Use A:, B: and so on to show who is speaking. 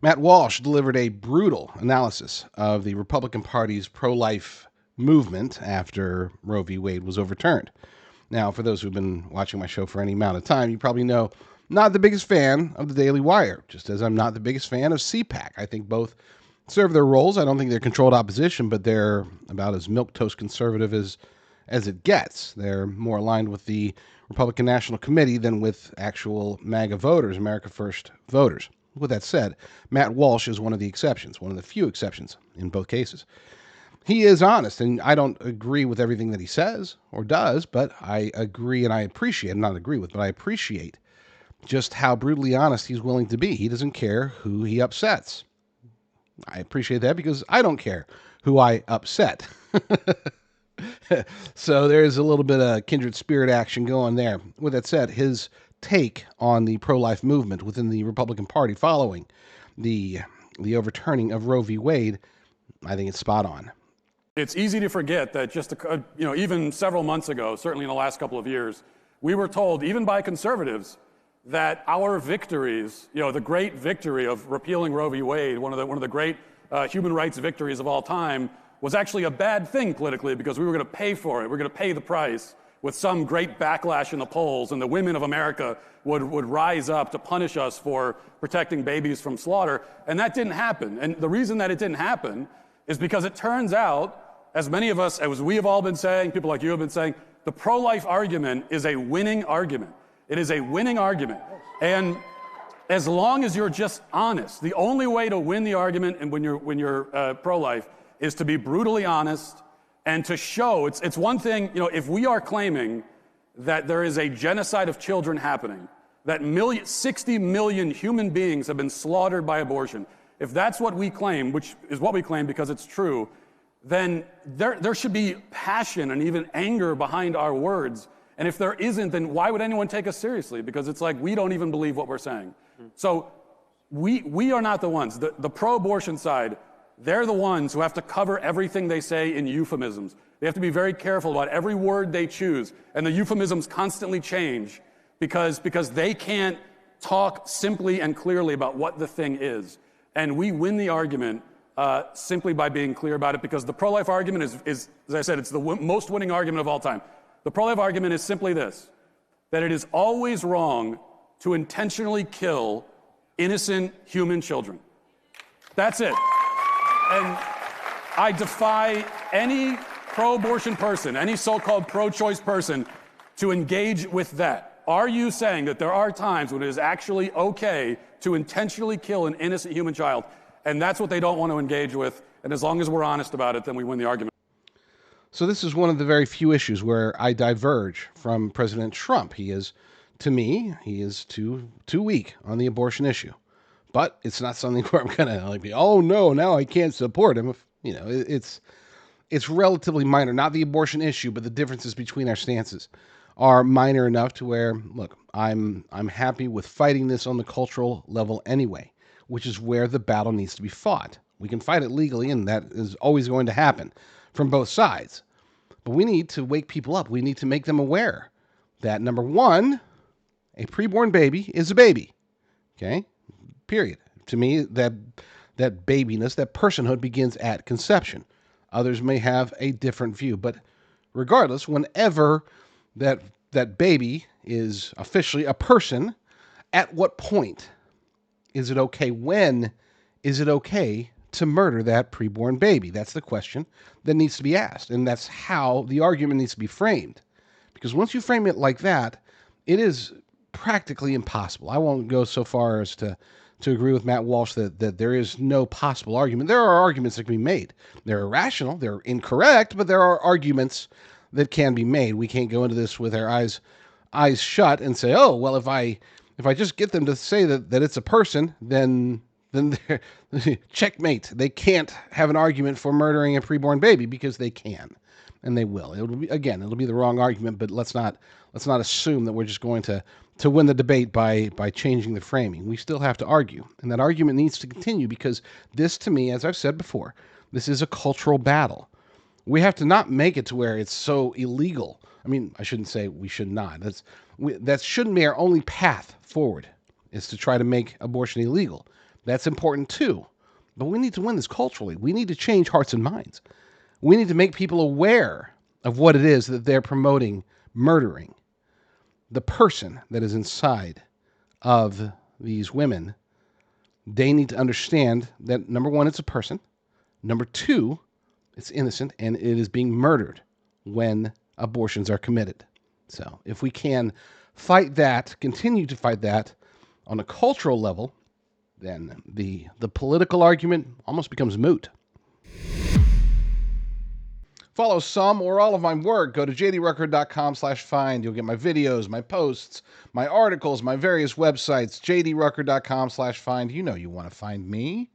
A: Matt Walsh delivered a brutal analysis of the Republican Party's pro-life movement after Roe v. Wade was overturned. Now, for those who've been watching my show for any amount of time, you probably know I'm not the biggest fan of the DailyWire, just as I'm not the biggest fan of CPAC. I think both serve their roles. I don't think they're controlled opposition, but they're about as milquetoast conservative as it gets. They're more aligned with the Republican National Committee than with actual MAGA voters, America First voters. With that said, Matt Walsh is one of the exceptions, one of the few exceptions in both cases. He is honest, and I don't agree with everything that he says or does, but I agree and I appreciate, not agree with, but I appreciate just how brutally honest he's willing to be. He doesn't care who he upsets. I appreciate that because I don't care who I upset. So there's a little bit of kindred spirit action going there. With that said, his take on the pro-life movement within the Republican Party following the overturning of Roe v. Wade, I think it's spot on.
B: It's easy to forget that just even several months ago, certainly in the last couple of years, we were told, even by conservatives, that our victories, the great victory of repealing Roe v. Wade, one of the great human rights victories of all time, was actually a bad thing politically because we were going to pay for it. We're going to pay the price with some great backlash in the polls, and the women of America would rise up to punish us for protecting babies from slaughter. And that didn't happen. And the reason that it didn't happen is because it turns out, as many of us, as we have all been saying, people like you have been saying, the pro-life argument is a winning argument. It is a winning argument. And as long as you're just honest, the only way to win the argument and when you're pro-life is to be brutally honest and to show, it's one thing, if we are claiming that there is a genocide of children happening, that 60 million human beings have been slaughtered by abortion, if that's what we claim, which is what we claim because it's true, then there should be passion and even anger behind our words. And if there isn't, then why would anyone take us seriously? Because it's like we don't even believe what we're saying. So we are not the ones. The pro-abortion side, they're the ones who have to cover everything they say in euphemisms. They have to be very careful about every word they choose. And the euphemisms constantly change because they can't talk simply and clearly about what the thing is. And we win the argument simply by being clear about it, because the pro-life argument is, as I said, it's the most winning argument of all time. The pro-life argument is simply this, that it is always wrong to intentionally kill innocent human children. That's it. And I defy any pro-abortion person, any so-called pro-choice person, to engage with that. Are you saying that there are times when it is actually okay to intentionally kill an innocent human child? And that's what they don't want to engage with. And as long as we're honest about it, then we win the argument.
A: So this is one of the very few issues where I diverge from President Trump. He is too weak on the abortion issue. But it's not something where I'm going to be, oh no, now I can't support him. It's relatively minor. Not the abortion issue, but the differences between our stances are minor enough to where, look, I'm happy with fighting this on the cultural level anyway, which is where the battle needs to be fought. We can fight it legally, and that is always going to happen from both sides. But we need to wake people up. We need to make them aware that, number one, a preborn baby is a baby. Okay? Period. To me, that babiness, that personhood begins at conception. Others may have a different view. But regardless, whenever that baby is officially a person, at what point is it okay? When is it okay to murder that preborn baby? That's the question that needs to be asked. And that's how the argument needs to be framed. Because once you frame it like that, it is practically impossible. I won't go so far as to agree with Matt Walsh that there is no possible argument. There are arguments that can be made. They're irrational, they're incorrect, but there are arguments that can be made. We can't go into this with our eyes shut and say, oh, well, if I just get them to say that it's a person, then they're checkmate. They can't have an argument for murdering a preborn baby, because they can, and they will. It'll be the wrong argument, but let's not assume that we're just going to win the debate by changing the framing. We still have to argue, and that argument needs to continue, because this, to me, as I've said before, this is a cultural battle. We have to not make it to where it's so illegal. I mean, I shouldn't say we should not. That shouldn't be our only path forward, is to try to make abortion illegal. That's important too. But we need to win this culturally. We need to change hearts and minds. We need to make people aware of what it is that they're promoting, murdering. The person that is inside of these women, they need to understand that, number one, it's a person. Number two, it's innocent and it is being murdered when abortions are committed. So if we can fight that, continue to fight that on a cultural level, then the political argument almost becomes moot. Follow some or all of my work. Go to jdrucker.com/find. You'll get my videos, my posts, my articles, my various websites, jdrucker.com/find. You know you want to find me.